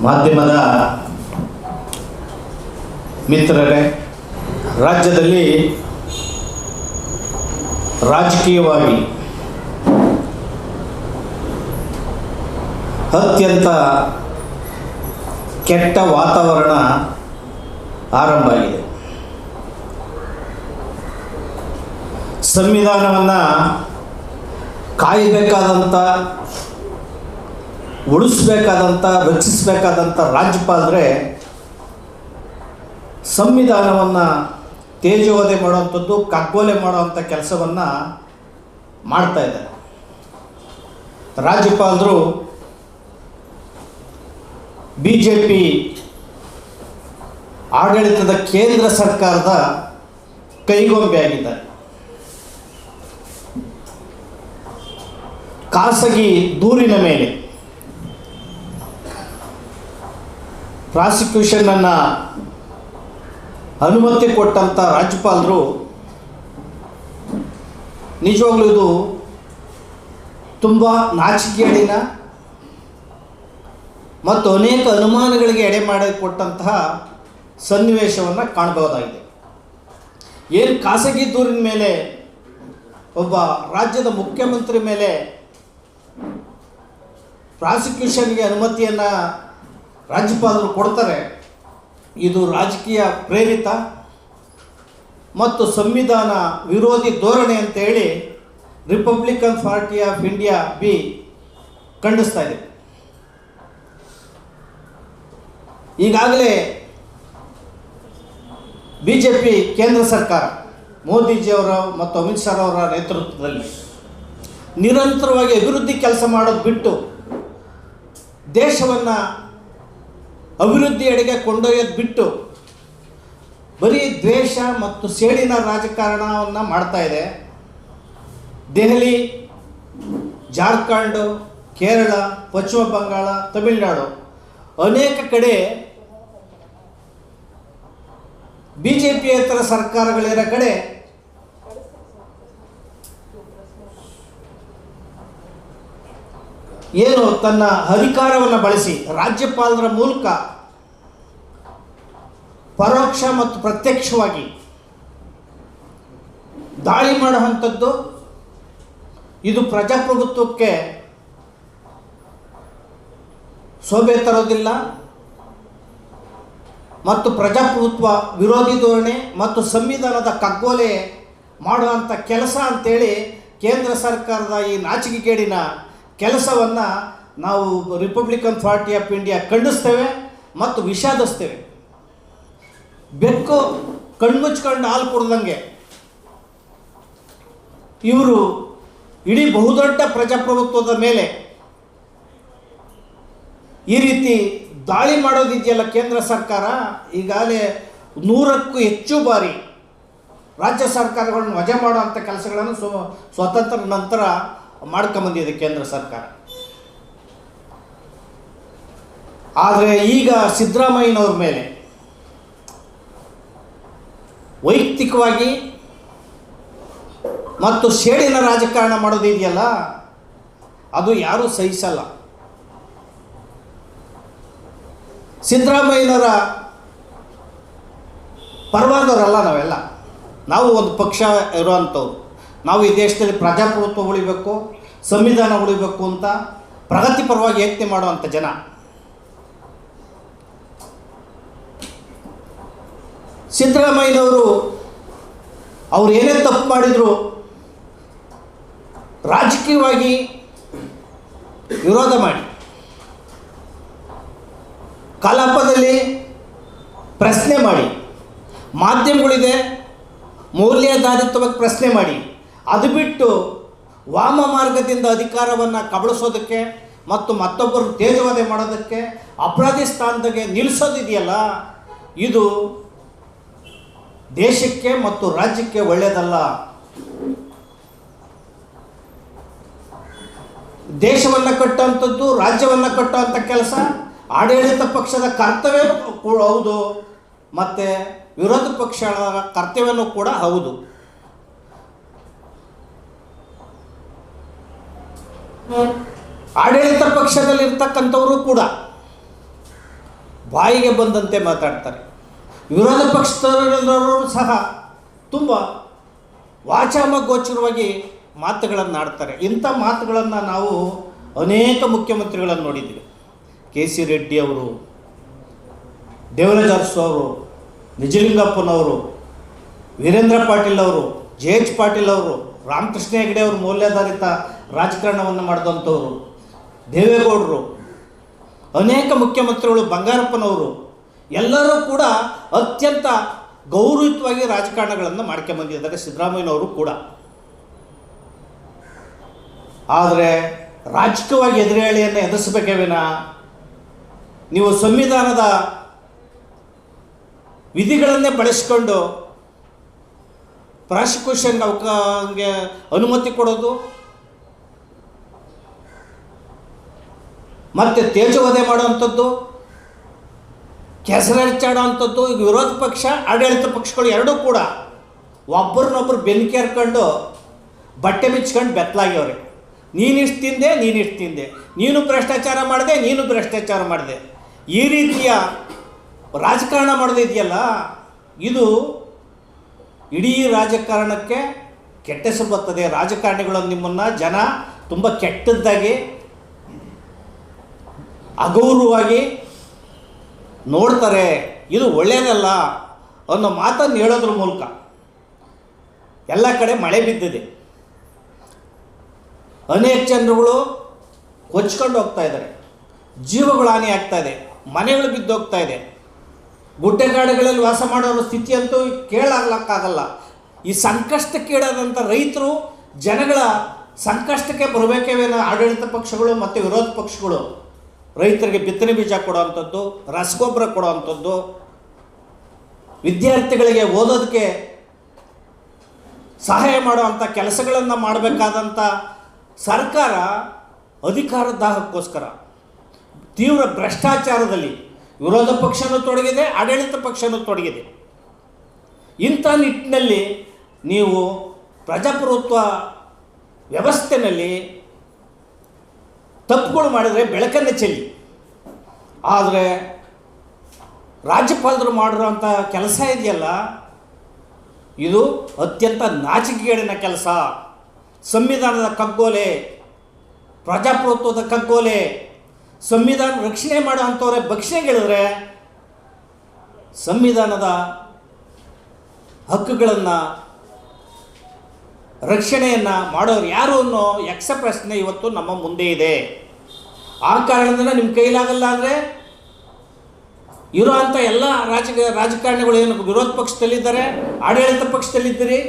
ಮಾಧ್ಯಮದ ಮಿತ್ರರೇ, ರಾಜ್ಯದಲ್ಲಿ ರಾಜಕೀಯವಾಗಿ ಅತ್ಯಂತ ಕೆಟ್ಟ ವಾತಾವರಣ ಆರಂಭ ಆಗಿದೆ. ಸಂವಿಧಾನವನ್ನು ಕಾಯಬೇಕಾದಂಥ, ಉಳಿಸಬೇಕಾದಂಥ, ರಕ್ಷಿಸಬೇಕಾದಂಥ ರಾಜ್ಯಪಾಲರೇ ಸಂವಿಧಾನವನ್ನು ತೇಜೋವಧೆ ಮಾಡುವಂಥದ್ದು, ಕಗ್ಗೊಲೆ ಮಾಡುವಂಥ ಕೆಲಸವನ್ನು ಮಾಡ್ತಾ ಇದ್ದಾರೆ. ರಾಜ್ಯಪಾಲರು BJP ಆಡಳಿತದ ಕೇಂದ್ರ ಸರ್ಕಾರದ ಕೈಗೊಂಬೆ ಆಗಿದ್ದಾರೆ. ಖಾಸಗಿ ದೂರಿನ ಮೇಲೆ ಪ್ರಾಸಿಕ್ಯೂಷನನ್ನು ಅನುಮತಿ ಕೊಟ್ಟಂಥ ರಾಜ್ಯಪಾಲರು ನಿಜವಾಗ್ಲೂ ಇದು ತುಂಬ ನಾಚಿಕೆಗೇಡಿನ ಮತ್ತು ಅನೇಕ ಅನುಮಾನಗಳಿಗೆ ಎಡೆ ಮಾಡಿಕೊಟ್ಟಂತಹ ಸನ್ನಿವೇಶವನ್ನು ಕಾಣಬಹುದಾಗಿದೆ. ಏನು ಖಾಸಗಿ ದೂರಿನ ಮೇಲೆ ಒಬ್ಬ ರಾಜ್ಯದ ಮುಖ್ಯಮಂತ್ರಿ ಮೇಲೆ ಪ್ರಾಸಿಕ್ಯೂಷನ್ಗೆ ಅನುಮತಿಯನ್ನು ರಾಜ್ಯಪಾಲರು ಕೊಡ್ತಾರೆ, ಇದು ರಾಜಕೀಯ ಪ್ರೇರಿತ ಮತ್ತು ಸಂವಿಧಾನ ವಿರೋಧಿ ಧೋರಣೆ ಅಂತೇಳಿ ರಿಪಬ್ಲಿಕನ್ ಪಾರ್ಟಿ ಆಫ್ ಇಂಡಿಯಾ ಖಂಡಿಸ್ತಾ ಇದೆ. ಈಗಾಗಲೇ BJP ಕೇಂದ್ರ ಸರ್ಕಾರ ಮೋದಿಜಿಯವರ ಮತ್ತು ಅಮಿತ್ ಶಾ ಅವರ ನೇತೃತ್ವದಲ್ಲಿ ನಿರಂತರವಾಗಿ ಅಭಿವೃದ್ಧಿ ಕೆಲಸ ಮಾಡೋದು ಬಿಟ್ಟು ದೇಶವನ್ನು ಅಭಿವೃದ್ಧಿಯೆಡೆಗೆ ಕೊಂಡೊಯ್ಯೋದು ಬಿಟ್ಟು ಬರೀ ದ್ವೇಷ ಮತ್ತು ಸೇಡಿನ ರಾಜಕಾರಣವನ್ನು ಮಾಡ್ತಾ ಇದೆ. ದೆಹಲಿ, ಜಾರ್ಖಂಡ್, ಕೇರಳ, ಪಶ್ಚಿಮ ಬಂಗಾಳ, ತಮಿಳುನಾಡು ಅನೇಕ ಕಡೆ BJPಯೇತರ ಸರ್ಕಾರಗಳಿರೋ ಕಡೆ ಏನು ತನ್ನ ಅಧಿಕಾರವನ್ನು ಬಳಸಿ ರಾಜ್ಯಪಾಲರ ಮೂಲಕ ಪರೋಕ್ಷ ಮತ್ತು ಪ್ರತ್ಯಕ್ಷವಾಗಿ ದಾಳಿ ಮಾಡುವಂಥದ್ದು, ಇದು ಪ್ರಜಾಪ್ರಭುತ್ವಕ್ಕೆ ಶೋಭೆ ತರೋದಿಲ್ಲ ಮತ್ತು ಪ್ರಜಾಪ್ರಭುತ್ವ ವಿರೋಧಿ ಧೋರಣೆ ಮತ್ತು ಸಂವಿಧಾನದ ಕಗ್ಗೊಲೆ ಮಾಡುವಂಥ ಕೆಲಸ ಅಂತೇಳಿ ಕೇಂದ್ರ ಸರ್ಕಾರದ ಈ ನಾಚಿಕೆಗೇಡಿನ ಕೆಲಸವನ್ನು ನಾವು ರಿಪಬ್ಲಿಕನ್ ಪಾರ್ಟಿ ಆಫ್ ಇಂಡಿಯಾ ಖಂಡಿಸ್ತೇವೆ ಮತ್ತು ವಿಷಾದಿಸ್ತೇವೆ. ಬೆಕ್ಕು ಕಣ್ಮುಚ್ಕೊಂಡು ಹಾಲು ಕುಡ್ದಂಗೆ ಇವರು ಇಡೀ ಬಹುದೊಡ್ಡ ಪ್ರಜಾಪ್ರಭುತ್ವದ ಮೇಲೆ ಈ ರೀತಿ ದಾಳಿ ಮಾಡೋದಿದೆಯಲ್ಲ ಕೇಂದ್ರ ಸರ್ಕಾರ. ಈಗಾಗಲೇ 100ಕ್ಕೂ ಹೆಚ್ಚು ಬಾರಿ ರಾಜ್ಯ ಸರ್ಕಾರಗಳನ್ನು ವಜಾ ಮಾಡುವಂಥ ಕೆಲಸಗಳನ್ನು ಸ್ವಾತಂತ್ರ್ಯ ನಂತರ ಮಾಡ್ಕೊಂಬಂದಿದೆ ಕೇಂದ್ರ ಸರ್ಕಾರ. ಆದರೆ ಈಗ ಸಿದ್ದರಾಮಯ್ಯನವ್ರ ಮೇಲೆ ವೈಯಕ್ತಿಕವಾಗಿ ಮತ್ತು ಸೇಡಿನ ರಾಜಕಾರಣ ಮಾಡೋದಿದೆಯಲ್ಲ, ಅದು ಯಾರೂ ಸಹಿಸಲ್ಲ. ಸಿದ್ದರಾಮಯ್ಯನವರ ಪರವಾದವರಲ್ಲ ನಾವೆಲ್ಲ. ನಾವು ಒಂದು ಪಕ್ಷ ಇರುವಂಥವ್ರು. ನಾವು ಈ ದೇಶದಲ್ಲಿ ಪ್ರಜಾಪ್ರಭುತ್ವ ಉಳಿಬೇಕು, ಸಂವಿಧಾನ ಉಳಿಬೇಕು ಅಂತ ಪ್ರಗತಿ ಪರವಾಗಿ ಯತ್ನೆ ಮಾಡುವಂಥ ಜನ. ಸಿದ್ದರಾಮಯ್ಯನವರು ಅವ್ರು ಏನೇ ತಪ್ಪು ಮಾಡಿದ್ರು ರಾಜಕೀಯವಾಗಿ ವಿರೋಧ ಮಾಡಿ, ಕಲಾಪದಲ್ಲಿ ಪ್ರಶ್ನೆ ಮಾಡಿ, ಮಾಧ್ಯಮಗಳಿದೆ ಮೌಲ್ಯಾಧಾರಿತವಾಗಿ ಪ್ರಶ್ನೆ ಮಾಡಿ, ಅದು ಬಿಟ್ಟು ವಾಮ ಮಾರ್ಗದಿಂದ ಅಧಿಕಾರವನ್ನು ಕಬಳಿಸೋದಕ್ಕೆ ಮತ್ತು ಮತ್ತೊಬ್ಬರು ತೇಜೋವಧೆ ಮಾಡೋದಕ್ಕೆ ಅಪರಾಧಿ ಸ್ಥಾನದಾಗೆ ನಿಲ್ಲಿಸೋದಿದೆಯಲ್ಲ, ಇದು ದೇಶಕ್ಕೆ ಮತ್ತು ರಾಜ್ಯಕ್ಕೆ ಒಳ್ಳೆಯದಲ್ಲ. ದೇಶವನ್ನು ಕಟ್ಟುವಂಥದ್ದು, ರಾಜ್ಯವನ್ನು ಕಟ್ಟುವಂಥ ಕೆಲಸ ಆಡಳಿತ ಪಕ್ಷದ ಕರ್ತವ್ಯ ಹೌದು ಮತ್ತು ವಿರೋಧ ಪಕ್ಷಗಳ ಕರ್ತವ್ಯನೂ ಕೂಡ ಹೌದು. ಆಡಳಿತ ಪಕ್ಷದಲ್ಲಿರ್ತಕ್ಕಂಥವರು ಕೂಡ ಬಾಯಿಗೆ ಬಂದಂತೆ ಮಾತಾಡ್ತಾರೆ. ವಿರೋಧ ಪಕ್ಷದವರು ಸಹ ತುಂಬ ವಾಚಾಮಗೋಚರವಾಗಿ ಮಾತುಗಳನ್ನು ಆಡ್ತಾರೆ. ಇಂಥ ಮಾತುಗಳನ್ನು ನಾವು ಅನೇಕ ಮುಖ್ಯಮಂತ್ರಿಗಳನ್ನು ನೋಡಿದ್ದೀವಿ. ಕೆ ಸಿ ರೆಡ್ಡಿ ಅವರು, ದೇವರಾಜ ಅರಸು ಅವರು, ನಿಜಲಿಂಗಪ್ಪನವರು, ವೀರೇಂದ್ರ ಪಾಟೀಲ್ ಅವರು, ಜೆ ಎಚ್ ಪಾಟೀಲ್ ಅವರು, ರಾಮಕೃಷ್ಣ ಹೆಗಡೆ ಅವರು ಮೌಲ್ಯಾಧಾರಿತ ರಾಜಕಾರಣವನ್ನು ಮಾಡಿದಂಥವರು, ದೇವೇಗೌಡರು, ಅನೇಕ ಮುಖ್ಯಮಂತ್ರಿಗಳು, ಬಂಗಾರಪ್ಪನವರು ಎಲ್ಲರೂ ಕೂಡ ಅತ್ಯಂತ ಗೌರವಯುತವಾಗಿ ರಾಜಕಾರಣಗಳನ್ನು ಮಾಡ್ಕೊಂಬಂದಿದ್ದಾರೆ. ಸಿದ್ದರಾಮಯ್ಯನವರು ಕೂಡ. ಆದರೆ ರಾಜಕೀಯವಾಗಿ ಎದುರೇಳಿಯನ್ನು ಎದುರಿಸಬೇಕೇ ವಿನ ನೀವು ಸಂವಿಧಾನದ ವಿಧಿಗಳನ್ನೇ ಬಳಸಿಕೊಂಡು ಪ್ರಾಸಿಕ್ಯೂಷನ್ಗೆ ಅನುಮತಿ ಕೊಡೋದು ಮತ್ತು ತೇಜೋವಧೆ ಮಾಡುವಂಥದ್ದು, ಕೆಸರೆಚ್ಚಾಡುವಂಥದ್ದು. ಈಗ ವಿರೋಧ ಪಕ್ಷ, ಆಡಳಿತ ಪಕ್ಷಗಳು ಎರಡೂ ಕೂಡ ಒಬ್ಬರನ್ನೊಬ್ಬರು ಬೆನ್ಕಿ ಹರ್ಕೊಂಡು ಬಟ್ಟೆ ಬಿಚ್ಕೊಂಡು ಬೆತ್ತಲಾಗ್ಯವ್ರೆ. ನೀನಿಷ್ಟು ತಿಂದೆ, ನೀನಿಷ್ಟು ತಿಂದೆ, ನೀನು ಭ್ರಷ್ಟಾಚಾರ ಮಾಡಿದೆ, ನೀನು ಭ್ರಷ್ಟಾಚಾರ ಮಾಡಿದೆ. ಈ ರೀತಿಯ ರಾಜಕಾರಣ ಮಾಡೋದಿದೆಯಲ್ಲ, ಇದು ಇಡೀ ರಾಜಕಾರಣಕ್ಕೆ ಕೆಟ್ಟ ಹೆಸರು ಬರ್ತದೆ. ರಾಜಕಾರಣಿಗಳನ್ನು ನಿಮ್ಮನ್ನು ಜನ ತುಂಬ ಕೆಟ್ಟದ್ದಾಗಿ, ಅಗೌರವವಾಗಿ ನೋಡ್ತಾರೆ. ಇದು ಒಳ್ಳೆಯದಲ್ಲ ಅನ್ನೋ ಮಾತನ್ನು ಹೇಳೋದ್ರ ಮೂಲಕ ಎಲ್ಲ ಕಡೆ ಮಳೆ ಬಿದ್ದಿದೆ. ಅನೇಕ ಜನರುಗಳು ಕೊಚ್ಕೊಂಡು ಹೋಗ್ತಾ ಇದ್ದಾರೆ, ಜೀವಗಳು ಹಾನಿ ಆಗ್ತಾ ಇದೆ, ಮನೆಗಳು ಬಿದ್ದೋಗ್ತಾ ಇದೆ. ಗುಡ್ಡಗಾಡುಗಳಲ್ಲಿ ವಾಸ ಮಾಡೋ ಸ್ಥಿತಿ ಅಂತೂ ಕೇಳಾಗಲಿಕ್ಕಾಗಲ್ಲ. ಈ ಸಂಕಷ್ಟಕ್ಕೀಡಾದಂಥ ರೈತರು, ಜನಗಳ ಸಂಕಷ್ಟಕ್ಕೆ ಬರಬೇಕೇನೋ ಆಡಳಿತ ಪಕ್ಷಗಳು ಮತ್ತು ವಿರೋಧ ಪಕ್ಷಗಳು ರೈತರಿಗೆ ಬಿತ್ತನೆ ಬೀಜ ಕೊಡೋವಂಥದ್ದು, ರಸಗೊಬ್ಬರ ಕೊಡೋವಂಥದ್ದು, ವಿದ್ಯಾರ್ಥಿಗಳಿಗೆ ಓದೋದಕ್ಕೆ ಸಹಾಯ ಮಾಡುವಂಥ ಕೆಲಸಗಳನ್ನು ಮಾಡಬೇಕಾದಂಥ ಸರ್ಕಾರ ಅಧಿಕಾರದ ದಾಹಕ್ಕೋಸ್ಕರ ತೀವ್ರ ಭ್ರಷ್ಟಾಚಾರದಲ್ಲಿ ವಿರೋಧ ಪಕ್ಷನೂ ತೊಡಗಿದೆ, ಆಡಳಿತ ಪಕ್ಷನೂ ತೊಡಗಿದೆ. ಇಂಥ ನಿಟ್ಟಿನಲ್ಲಿ ನೀವು ಪ್ರಜಾಪ್ರಭುತ್ವ ವ್ಯವಸ್ಥೆಯಲ್ಲಿ ತಪ್ಪುಗಳು ಮಾಡಿದರೆ ಬೆಳಕನ್ನೇ ಚೆಲ್ಲಿ. ಆದರೆ ರಾಜ್ಯಪಾಲರು ಮಾಡಿರೋಂಥ ಕೆಲಸ ಇದೆಯಲ್ಲ, ಇದು ಅತ್ಯಂತ ನಾಚಿಕೆಗೇಡಿನ ಕೆಲಸ. ಸಂವಿಧಾನದ ಕಗ್ಗೋಲೆ, ಪ್ರಜಾಪ್ರಭುತ್ವದ ಕಗ್ಗೋಲೆ, ಸಂವಿಧಾನ ರಕ್ಷಣೆ ಮಾಡೋವಂಥವ್ರೆ ಭಕ್ಷಣೆಗಳಿದ್ರೆ ಸಂವಿಧಾನದ ಹಕ್ಕುಗಳನ್ನು ರಕ್ಷಣೆಯನ್ನು ಮಾಡೋರು ಯಾರು ಅನ್ನೋ ಯಕ್ಷ ಪ್ರಶ್ನೆ ಇವತ್ತು ನಮ್ಮ ಮುಂದೆ ಇದೆ. ಆ ಕಾರಣದಿಂದ ನಿಮ್ಮ ಕೈಲಾಗಲ್ಲ ಅಂದರೆ ಇರೋವಂಥ ಎಲ್ಲ ರಾಜಕಾರಣಿಗಳು ಏನು ವಿರೋಧ ಪಕ್ಷದಲ್ಲಿದ್ದಾರೆ, ಆಡಳಿತ ಪಕ್ಷದಲ್ಲಿದ್ದೀರಿ,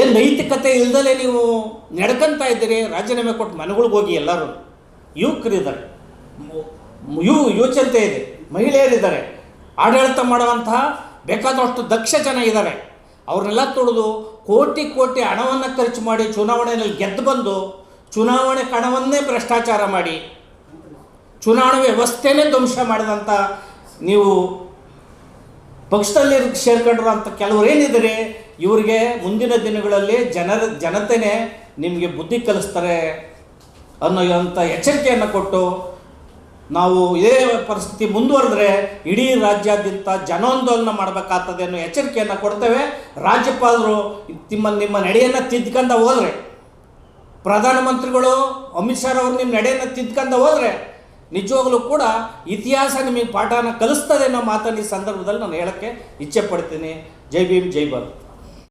ಏನು ನೈತಿಕತೆ ಇಲ್ದಲೇ ನೀವು ನಡ್ಕೊತಾ ಇದ್ದೀರಿ. ರಾಜೀನಾಮೆ ಕೊಟ್ಟು ಮನೆಗಳಿಗೆ ಹೋಗಿ. ಎಲ್ಲರೂ ಯುವಕರಿದ್ದಾರೆ, ಯೋಚನೆ ಇದೆ, ಮಹಿಳೆಯರಿದ್ದಾರೆ, ಆಡಳಿತ ಮಾಡುವಂತಹ ಬೇಕಾದಷ್ಟು ದಕ್ಷ ಜನ ಇದ್ದಾರೆ. ಅವ್ರನ್ನೆಲ್ಲ ತೊಡೆದು ಕೋಟಿ ಕೋಟಿ ಹಣವನ್ನು ಖರ್ಚು ಮಾಡಿ ಚುನಾವಣೆಯಲ್ಲಿ ಗೆದ್ದು ಬಂದು ಚುನಾವಣೆ ಹಣವನ್ನೇ ಭ್ರಷ್ಟಾಚಾರ ಮಾಡಿ ಚುನಾವಣೆ ವ್ಯವಸ್ಥೆನೇ ಧ್ವಂಸ ಮಾಡಿದಂಥ ನೀವು ಪಕ್ಷದಲ್ಲಿ ಸೇರ್ಕೊಂಡಿರೋಂಥ ಕೆಲವರು ಏನಿದ್ದಾರೆ, ಇವರಿಗೆ ಮುಂದಿನ ದಿನಗಳಲ್ಲಿ ಜನತೆನೇ ನಿಮಗೆ ಬುದ್ಧಿ ಕಲಿಸ್ತಾರೆ ಅನ್ನೋಂಥ ಎಚ್ಚರಿಕೆಯನ್ನು ಕೊಟ್ಟು, ನಾವು ಇದೇ ಪರಿಸ್ಥಿತಿ ಮುಂದುವರೆದ್ರೆ ಇಡೀ ರಾಜ್ಯಾದ್ಯಂತ ಜನಾಂದೋಲನ ಮಾಡಬೇಕಾಗ್ತದೆ ಅನ್ನೋ ಎಚ್ಚರಿಕೆಯನ್ನು ಕೊಡ್ತೇವೆ. ರಾಜ್ಯಪಾಲರು ನಿಮ್ಮ ನಡೆಯನ್ನು ತಿದ್ದುಕೊಂಡು ಹೋದರೆ, ಪ್ರಧಾನಮಂತ್ರಿಗಳು ಅಮಿತ್ ಶಾ ಅವರು ನಿಮ್ಮ ನಡೆಯನ್ನು ತಿದ್ದುಕೊಂಡು ಹೋದರೆ ನಿಜವಾಗ್ಲೂ ಕೂಡ ಇತಿಹಾಸ ನಿಮಗೆ ಪಾಠನ ಕಲಿಸ್ತದೆ ಅನ್ನೋ ಮಾತನ್ನು ಈ ಸಂದರ್ಭದಲ್ಲಿ ನಾನು ಹೇಳೋಕ್ಕೆ ಇಚ್ಛೆ ಪಡ್ತೀನಿ. ಜೈ ಭೀಮ್, ಜೈ ಭಾರತ್.